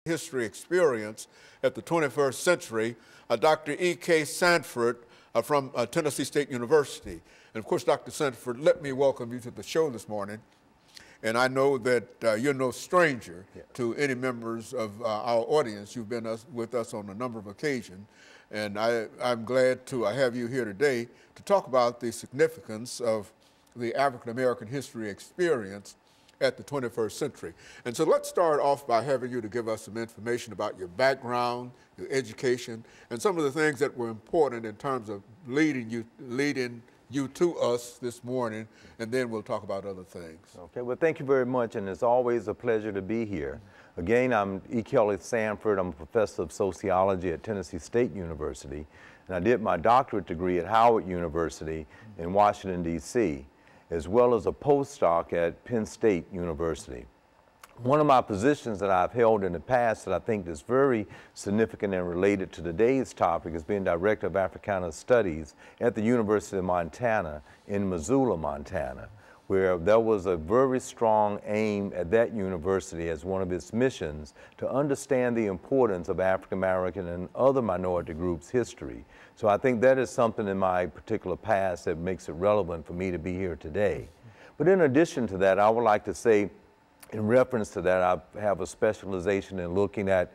History Experience at the 21st Century, Dr. EKSanford from Tennessee State University. And of course, Dr. Sanford, let me welcome you to the show this morning. And I know that you're no stranger to any members of our audience. You've been with us on a number of occasions. And I'm glad to have you here today to talk about the significance of the African American History Experience at the 21st century. And so let's start off by having you to give us some information about your background, your education, and some of the things that were important in terms of leading you to us this morning, and then we'll talk about other things. Okay, well, thank you very much, and it's always a pleasure to be here. Again, I'm EKSanford. I'm a professor of sociology at Tennessee State University, and I did my doctorate degree at Howard University in Washington, D.C., as well as a postdoc at Penn State University. One of my positions that I've held in the past that I think is very significant and related to today's topic is being Director of Africana Studies at the University of Montana in Missoula, Montana, where there was a very strong aim at that university as one of its missions to understand the importance of African American and other minority groups' history. So I think that is something in my particular past that makes it relevant for me to be here today. But in addition to that, I would like to say, in reference to that, I have a specialization in looking at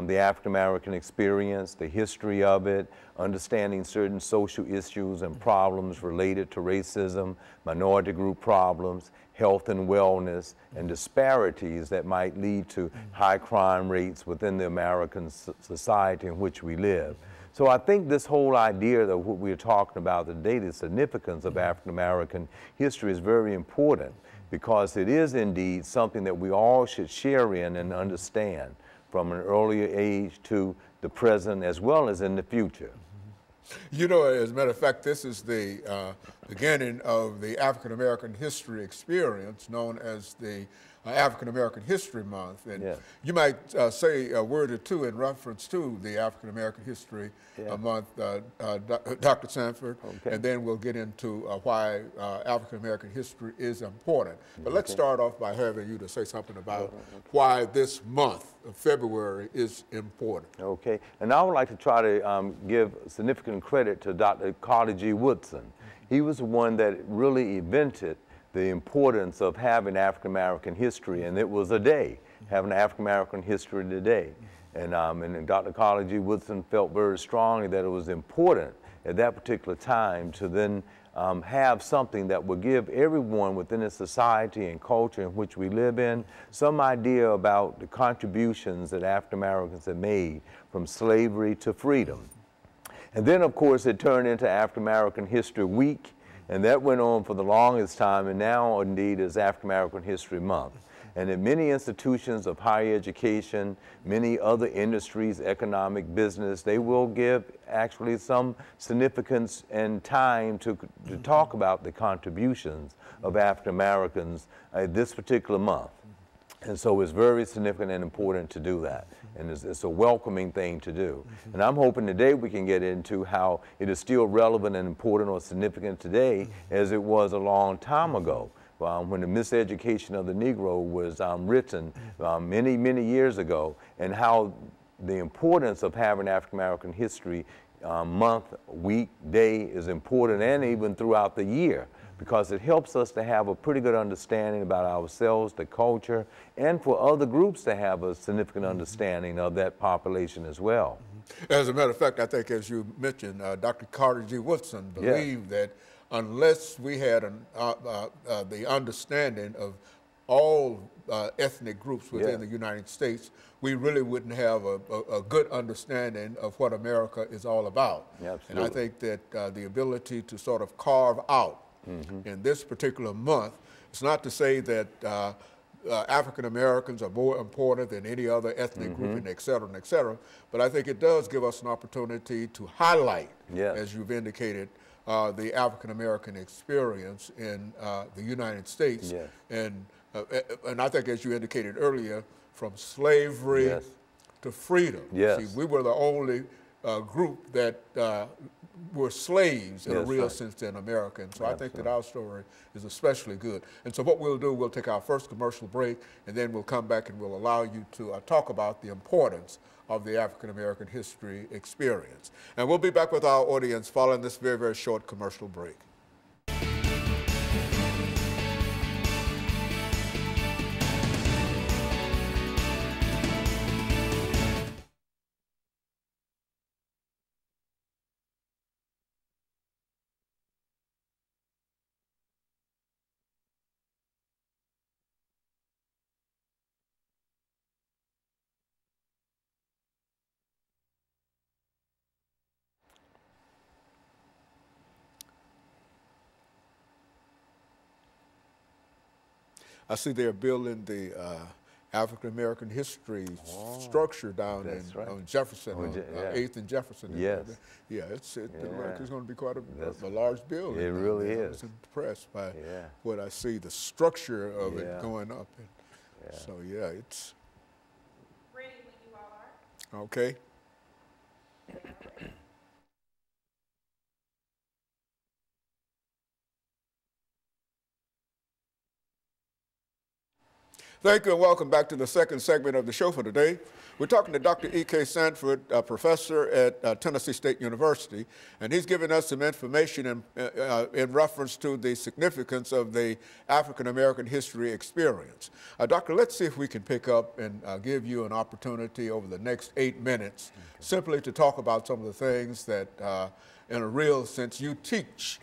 the African American experience, the history of it, understanding certain social issues and problems related to racism, minority group problems, health and wellness, and disparities that might lead to high crime rates within the American society in which we live. So I think this whole idea that what we're talking about today, the significance of African American history, is very important, because it is indeed something that we all should share in and understand from an earlier age to the present as well as in the future. You know, as a matter of fact, this is the beginning of the African American History Experience, known as the African American History Month. And you might say a word or two in reference to the African American History Month, Dr. Sanford, and then we'll get into why African American history is important. But let's start off by having you to say something about why this month of February is important. Okay, and I would like to try to give significant credit to Dr. Carter G. Woodson. He was the one that really invented the importance of having African American history, and it was a day, having African American history today. And Dr. Carter G. Woodson felt very strongly that it was important at that particular time to then have something that would give everyone within the society and culture in which we live in some idea about the contributions that African Americans have made from slavery to freedom. And then, of course, it turned into African American History Week, and that went on for the longest time, and now indeed is African American History Month. And in many institutions of higher education, many other industries, economic, business, they will give actually some significance and time to talk about the contributions of African Americans this particular month. And so it's very significant and important to do that. And it's a welcoming thing to do. And I'm hoping today we can get into how it is still relevant and important or significant today as it was a long time ago. When the Miseducation of the Negro was written many, many years ago, and how the importance of having African American History Month, week, day is important, and even throughout the year, because it helps us to have a pretty good understanding about ourselves, the culture, and for other groups to have a significant understanding of that population as well. As a matter of fact, I think, as you mentioned, Dr. Carter G. Woodson believed that unless we had the understanding of all ethnic groups within the United States, we really wouldn't have a good understanding of what America is all about. And I think that the ability to sort of carve out in this particular month, it's not to say that African Americans are more important than any other ethnic group, and et cetera, but I think it does give us an opportunity to highlight, as you've indicated, the African American experience in the United States. And I think, as you indicated earlier, from slavery to freedom. See, we were the only group that were slaves in a That's real right. sense in America. And so I think that Absolutely. our story is especially good. And so what we'll do, we'll take our first commercial break, and then we'll come back and we'll allow you to talk about the importance of the African-American history experience. And we'll be back with our audience following this very, very short commercial break. I see they're building the African-American history structure down on Jefferson, on 8th and Jefferson. Yes. Yeah, it looks like it's going to be quite a large building. It really is. I was impressed by what I see, the structure of it going up. And so, yeah, it's... Ready when you all are. Okay. Thank you and welcome back to the second segment of the show for today. We're talking to Dr. E.K. Sanford, a professor at Tennessee State University, and he's giving us some information in reference to the significance of the African-American history experience. Doctor, let's see if we can pick up and give you an opportunity over the next 8 minutes simply to talk about some of the things that in a real sense, you teach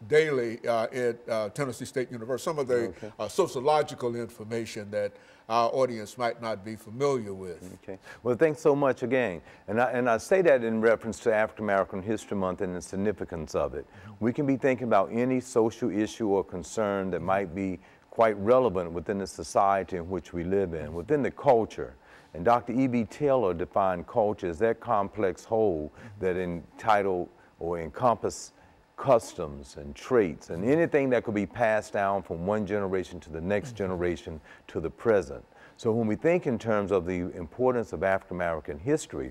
daily at Tennessee State University, some of the sociological information that our audience might not be familiar with. Okay. Well, thanks so much again. And I say that in reference to African American History Month and the significance of it. We can be thinking about any social issue or concern that might be quite relevant within the society in which we live in, within the culture. And Dr. E.B. Taylor defined culture as that complex whole that entitled or encompass customs and traits and anything that could be passed down from one generation to the next generation to the present. So when we think in terms of the importance of African American history,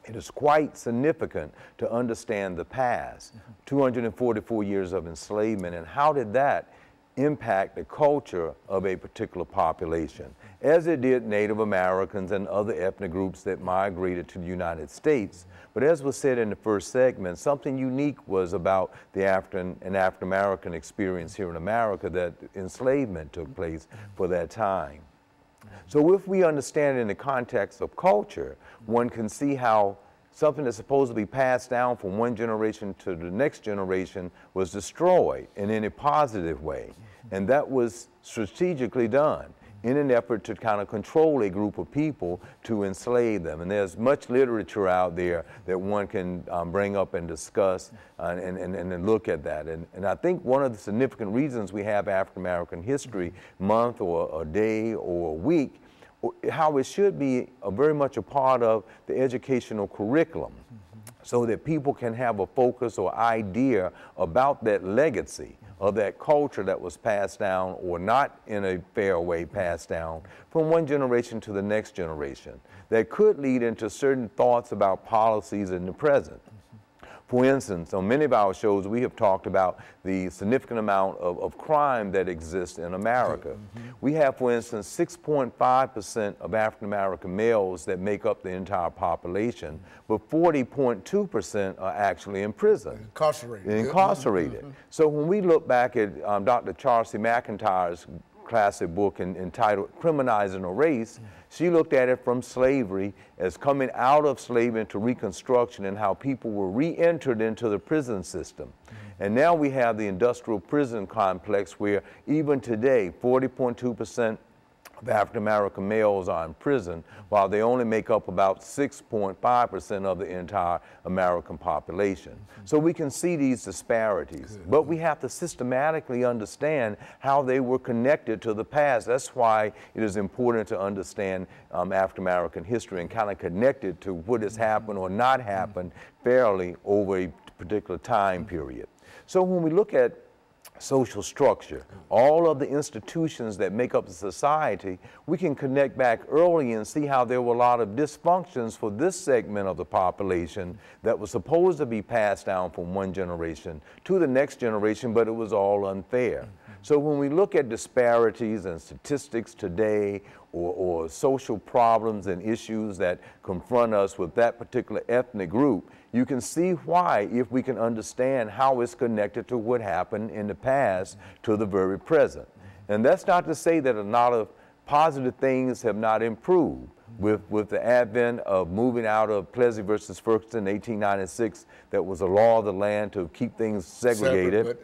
it is quite significant to understand the past, 244 years of enslavement, and how did that impact the culture of a particular population, as it did Native Americans and other ethnic groups that migrated to the United States. But as was said in the first segment, something unique was about the African American experience here in America, that enslavement took place for that time. So if we understand in the context of culture, one can see how something that's supposed to be passed down from one generation to the next generation was destroyed in a positive way. And that was strategically done in an effort to kind of control a group of people to enslave them. And there's much literature out there that one can bring up and discuss and look at that. And I think one of the significant reasons we have African American History Month or a day or a week, how it should be very much a part of the educational curriculum, so that people can have a focus or idea about that legacy of that culture that was passed down or not in a fair way passed down from one generation to the next generation, that could lead into certain thoughts about policies in the present. For instance, on many of our shows, we have talked about the significant amount of crime that exists in America. We have, for instance, 6.5% of African American males that make up the entire population, but 40.2% are actually in prison. Incarcerated. So when we look back at Dr. Charles C. McIntyre's classic book entitled Criminalizing a Race, she looked at it from slavery as coming out of slavery into Reconstruction and how people were re-entered into the prison system. And now we have the industrial prison complex where even today 40.2% of African American males are in prison, while they only make up about 6.5% of the entire American population. So we can see these disparities, but we have to systematically understand how they were connected to the past. That's why it is important to understand African American history and kind of connect it to what has happened or not happened fairly over a particular time period. So when we look at social structure, all of the institutions that make up the society, we can connect back early and see how there were a lot of dysfunctions for this segment of the population that was supposed to be passed down from one generation to the next generation, but it was all unfair. So when we look at disparities and statistics today, or social problems and issues that confront us with that particular ethnic group, you can see why, if we can understand how it's connected to what happened in the past to the very present. And that's not to say that a lot of positive things have not improved. With the advent of moving out of Plessy versus Ferguson in 1896, that was a law of the land to keep things segregated,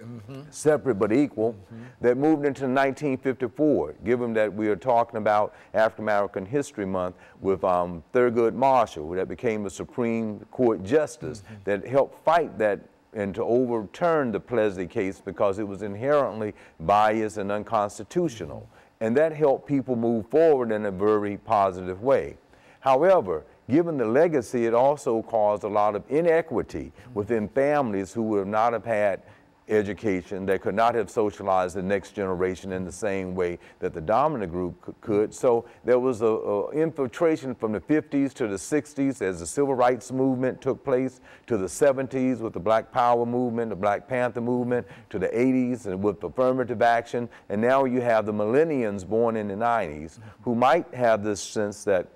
separate but equal, that moved into 1954, given that we are talking about African American History Month, with Thurgood Marshall, that became a Supreme Court justice that helped fight that and to overturn the Plessy case because it was inherently biased and unconstitutional. And that helped people move forward in a very positive way. However, given the legacy, it also caused a lot of inequity within families who would not have had education, they could not have socialized the next generation in the same way that the dominant group could. So there was a infiltration from the 50s to the 60s as the civil rights movement took place, to the 70s with the Black Power movement, the Black Panther movement, to the 80s and with affirmative action, and now you have the millennials born in the 90s who might have this sense that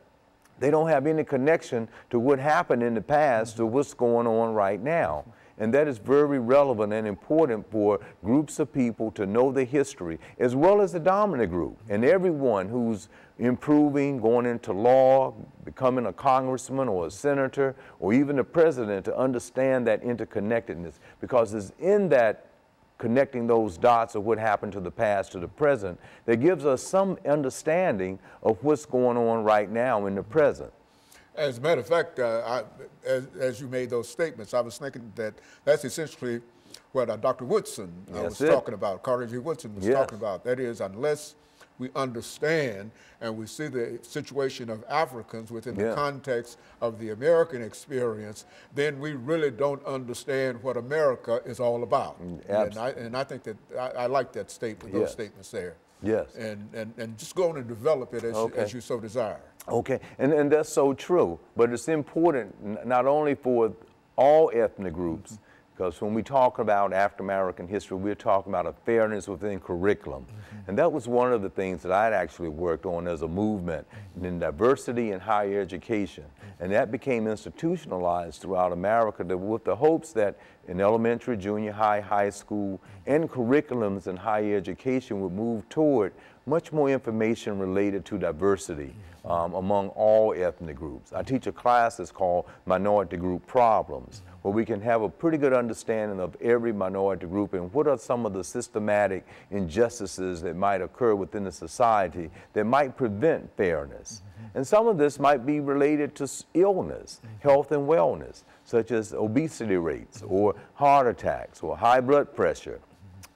they don't have any connection to what happened in the past to what's going on right now. And that is very relevant and important for groups of people to know the history, as well as the dominant group. And everyone who's improving, going into law, becoming a congressman or a senator, or even the president, to understand that interconnectedness. Because it's in that connecting those dots of what happened to the past to the present that gives us some understanding of what's going on right now in the present. As a matter of fact, as you made those statements, I was thinking that that's essentially what Dr. Woodson was talking about, Carter G. Woodson was talking about. That is, unless we understand and we see the situation of Africans within the context of the American experience, then we really don't understand what America is all about. And I think that I like that statement, those statements there. Yes. And just go on and develop it as you so desire. Okay, and that's so true, but it's important not only for all ethnic groups, because when we talk about African American history, we're talking about a fairness within curriculum. And that was one of the things that I'd actually worked on as a movement in diversity in higher education. And that became institutionalized throughout America with the hopes that in elementary, junior high, high school, and curriculums in higher education would move toward much more information related to diversity among all ethnic groups. I teach a class that's called Minority Group Problems, where we can have a pretty good understanding of every minority group and what are some of the systematic injustices that might occur within the society that might prevent fairness. And some of this might be related to illness, health and wellness, such as obesity rates or heart attacks or high blood pressure.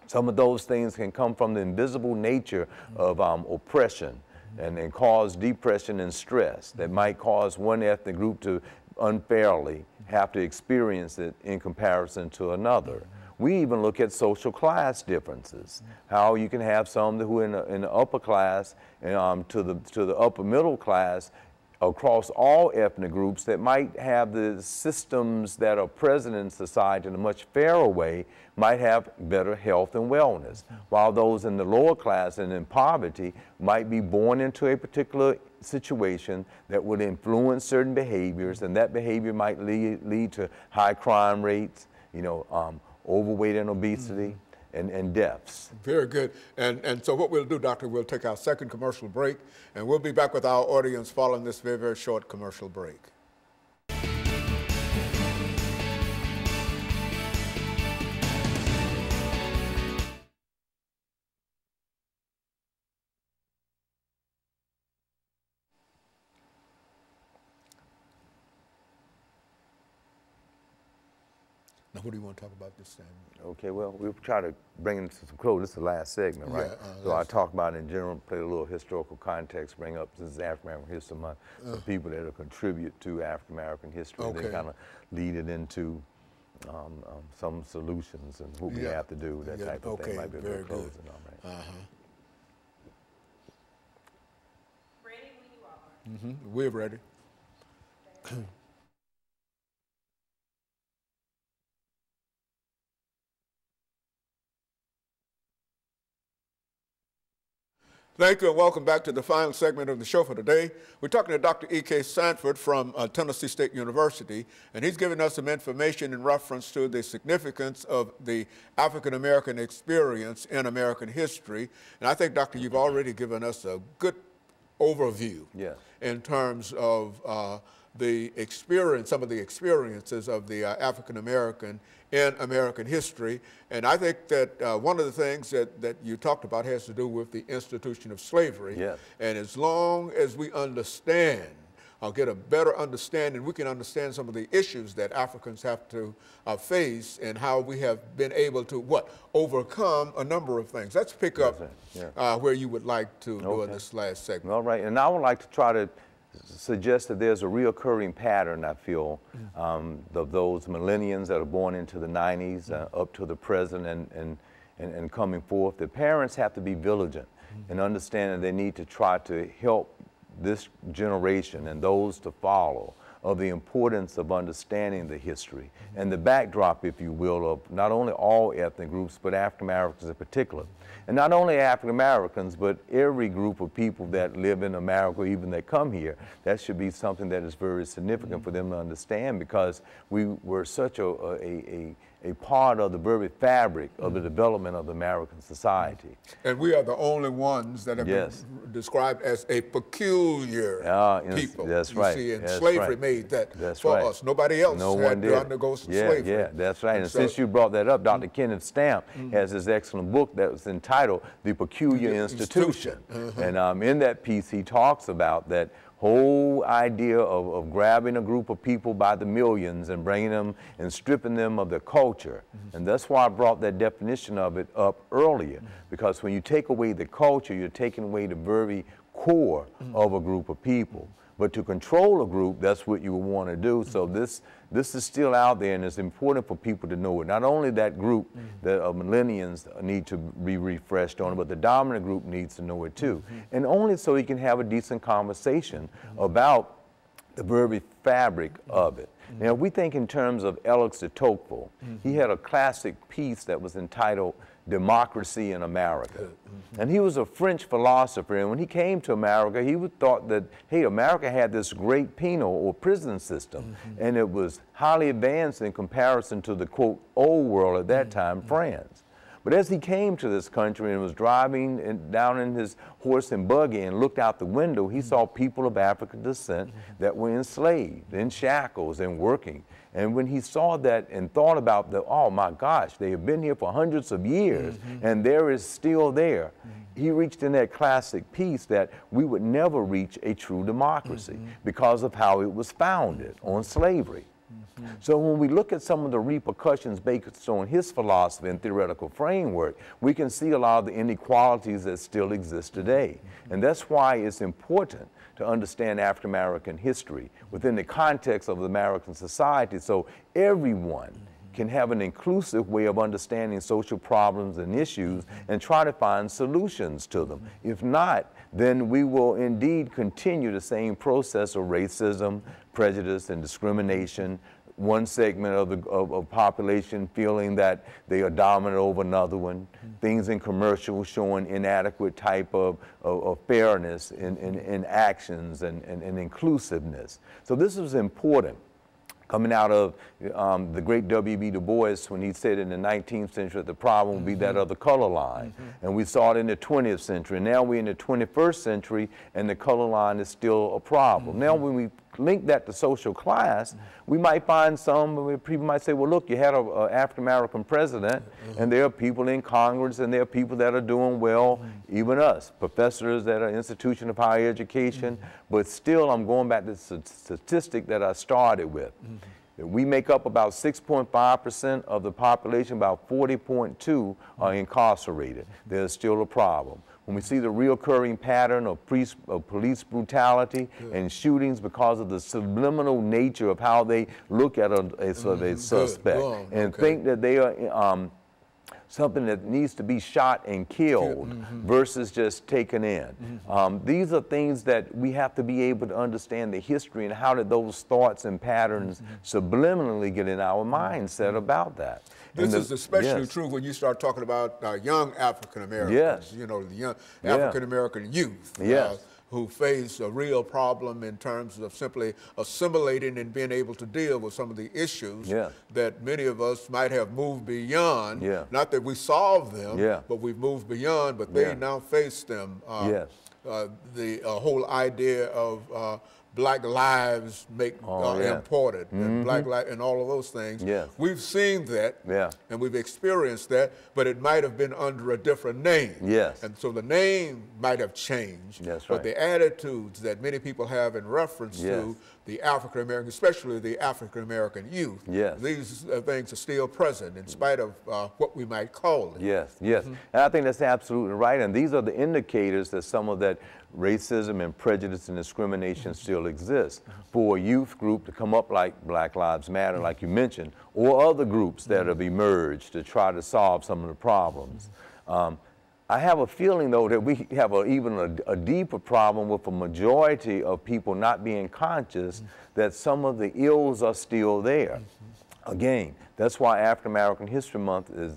Some of those things can come from the invisible nature of oppression and cause depression and stress that might cause one ethnic group to unfairly have to experience it in comparison to another. We even look at social class differences, how you can have some who in the upper class and to the upper middle class across all ethnic groups that might have the systems that are present in society in a much fairer way might have better health and wellness, while those in the lower class and in poverty might be born into a particular situation that would influence certain behaviors, and that behavior might lead to high crime rates, overweight and obesity, and deaths. Very good. And so what we'll do, Doctor, we'll take our second commercial break, and we'll be back with our audience following this very, very short commercial break. Now, what do you want to talk about this time? Okay, well, we'll try to bring it to some close. This is the last segment, right? So I talk about in general, play a little historical context, bring up, since it's African American History Month, the people that contribute to African American history. They kind of lead it into some solutions and what we have to do, that type of thing might be a good closing. All right. Ready when you are. We're ready. Thank you and welcome back to the final segment of the show for today. We're talking to Dr. EKSanford from Tennessee State University, and he's giving us some information in reference to the significance of the African-American experience in American history. And I think, Doctor, you've already given us a good overview in terms of the experience, some of the experiences of the African-American in American history. And I think that one of the things that you talked about has to do with the institution of slavery. And as long as we understand, get a better understanding, we can understand some of the issues that Africans have to face and how we have been able to, overcome a number of things. Let's pick up where you would like to do in this last segment. All right, and I would like to try to suggest that there's a reoccurring pattern, I feel, of those millennials that are born into the 90s up to the present and coming forth. The parents have to be vigilant and understand that they need to try to help this generation and those to follow of the importance of understanding the history and the backdrop, if you will, of not only all ethnic groups, but African Americans in particular. And not only African Americans, but every group of people that live in America, even that come here, that should be something that is very significant for them to understand, because we were such a part of the very fabric of the development of the American society. And we are the only ones that have been described as a peculiar people. That's right. You see, and slavery made that for us. Nobody else had to undergo slavery. Yeah, that's right. And since you brought that up, Dr. Kenneth Stamp has this excellent book that was entitled The Peculiar Institution. And in that piece, he talks about that whole idea of grabbing a group of people by the millions and bringing them and stripping them of their culture. And that's why I brought that definition of it up earlier, because when you take away the culture, you're taking away the very core of a group of people. But to control a group, that's what you would want to do. So this is still out there, and it's important for people to know it. Not only that group that millennials need to be refreshed on, but the dominant group needs to know it too. And only so you can have a decent conversation about the very fabric of it. Now, if we think in terms of Alex de Tocqueville, he had a classic piece that was entitled Democracy in America. And he was a French philosopher, and when he came to America, he thought that, hey, America had this great penal or prison system, and it was highly advanced in comparison to the, quote, old world at that time, France. But as he came to this country and was driving down in his horse and buggy and looked out the window, he saw people of African descent that were enslaved, in shackles, and working. And when he saw that and thought about oh my gosh, they have been here for hundreds of years, and there is still there, he reached in that classic piece that we would never reach a true democracy because of how it was founded on slavery. So when we look at some of the repercussions based on his philosophy and theoretical framework, we can see a lot of the inequalities that still exist today. And that's why it's important to understand African American history within the context of the American society, so everyone can have an inclusive way of understanding social problems and issues and try to find solutions to them. If not, then we will indeed continue the same process of racism, prejudice, and discrimination. One segment of the population feeling that they are dominant over another one. Things in commercials showing inadequate type of fairness in actions and inclusiveness. So this is important. Coming out of the great W.B. Du Bois, when he said in the 19th century that the problem would be that of the color line. And we saw it in the 20th century. Now we're in the 21st century, and the color line is still a problem. Now when we link that to social class, we might find people might say, well, look, you had an African-American president, and there are people in Congress, and there are people that are doing well, even us, professors at an institution of higher education, but still I'm going back to the statistic that I started with. We make up about 6.5% of the population, about 40.2 are incarcerated. There's still a problem. when we see the reoccurring pattern of police brutality and shootings because of the subliminal nature of how they look at a suspect and think that they are something that needs to be shot and killed versus just taken in. These are things that we have to be able to understand the history and how did those thoughts and patterns subliminally get in our mindset about that. This is especially true when you start talking about young African Americans, you know, the young African American youth who face a real problem in terms of simply assimilating and being able to deal with some of the issues that many of us might have moved beyond. Not that we solved them, but we've moved beyond, but they now face them. The whole idea of Black lives make important, and Black life and all of those things. We've seen that, and we've experienced that, but it might have been under a different name. And so the name might have changed, but the attitudes that many people have in reference to the African American, especially the African American youth, these things are still present in spite of what we might call it. And I think that's absolutely right. And these are the indicators that some of that racism and prejudice and discrimination still exists. For a youth group to come up like Black Lives Matter, like you mentioned, or other groups that have emerged to try to solve some of the problems. I have a feeling, though, that we have even a deeper problem with a majority of people not being conscious that some of the ills are still there. Again, that's why African American History Month is,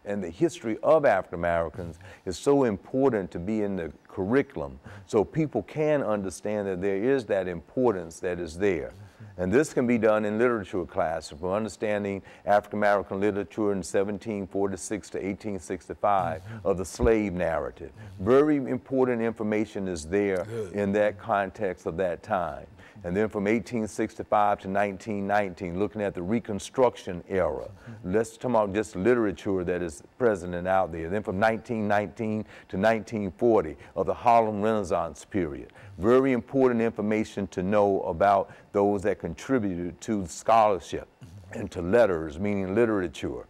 and the history of African Americans is so important to be in the curriculum so people can understand that there is that importance that is there. And this can be done in literature classes, from understanding African American literature in 1746 to 1865 of the slave narrative. Very important information is there in that context of that time. And then from 1865 to 1919, looking at the Reconstruction era. Let's talk about just literature that is present and out there. Then from 1919 to 1940 of the Harlem Renaissance period. Very important information to know about those that contributed to scholarship and to letters, meaning literature.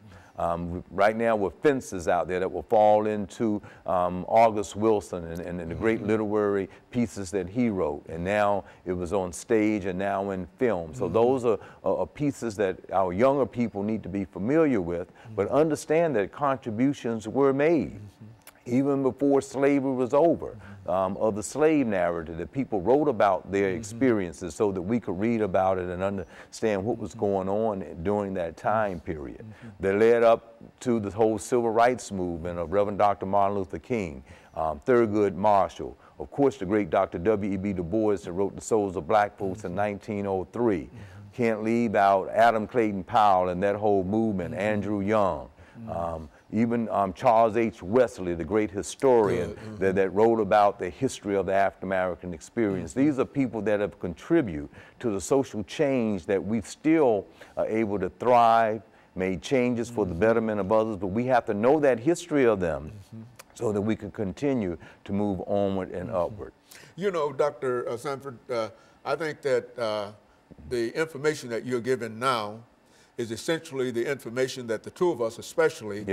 Right now with fences out there that will fall into August Wilson and the great literary pieces that he wrote, and now it was on stage and now in film. So those are pieces that our younger people need to be familiar with, but understand that contributions were made even before slavery was over, of the slave narrative, that people wrote about their experiences so that we could read about it and understand what was going on during that time period. That led up to the whole civil rights movement of Reverend Dr. Martin Luther King, Thurgood Marshall, of course the great Dr. W.E.B. Du Bois that wrote The Souls of Black Folks in 1903. Can't leave out Adam Clayton Powell and that whole movement, Andrew Young. Even Charles H. Wesley, the great historian that wrote about the history of the African American experience. These are people that have contributed to the social change that we still are able to thrive, made changes for the betterment of others, but we have to know that history of them so that we can continue to move onward and upward. You know, Dr. Sanford, I think that the information that you're giving now is essentially the information that the two of us especially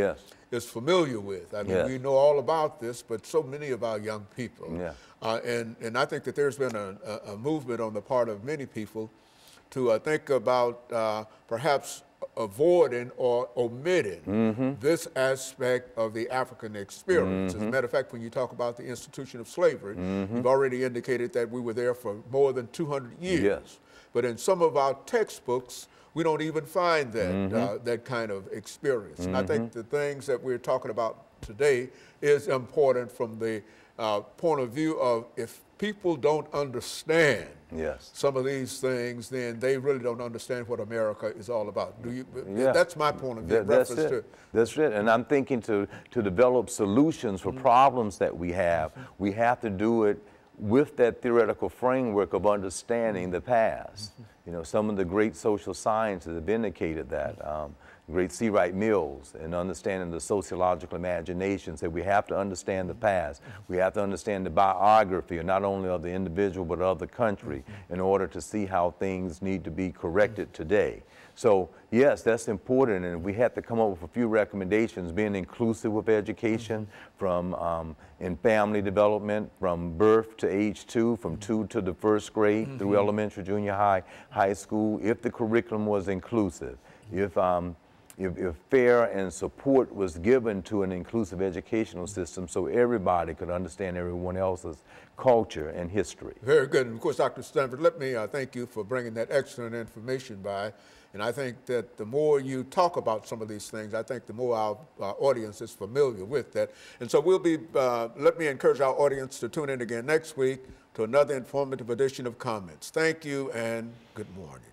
is familiar with. I mean, we know all about this, but so many of our young people. And I think that there's been a movement on the part of many people to think about perhaps avoiding or omitting this aspect of the African experience. As a matter of fact, when you talk about the institution of slavery, you've already indicated that we were there for more than 200 years. But in some of our textbooks, we don't even find that, that kind of experience. And I think the things that we're talking about today is important from the point of view of if people don't understand some of these things, then they really don't understand what America is all about. Do you? That's my point of view. That's it. That's it. And I'm thinking to develop solutions for problems that we have to do it with that theoretical framework of understanding the past. You know, some of the great social sciences have indicated that. great C. Wright Mills, and understanding the sociological imagination, said we have to understand the past. We have to understand the biography, not only of the individual, but of the country, in order to see how things need to be corrected today. So yes, that's important, and we had to come up with a few recommendations, being inclusive with education, from in family development, from birth to age 2, from 2 to the 1st grade, through elementary, junior high, high school, if the curriculum was inclusive, if fair and support was given to an inclusive educational system so everybody could understand everyone else's culture and history. Very good. And of course, Dr. Stanford, let me thank you for bringing that excellent information by. And I think that the more you talk about some of these things, I think the more our audience is familiar with that. And so we'll be, let me encourage our audience to tune in again next week to another informative edition of Comments. Thank you and good morning.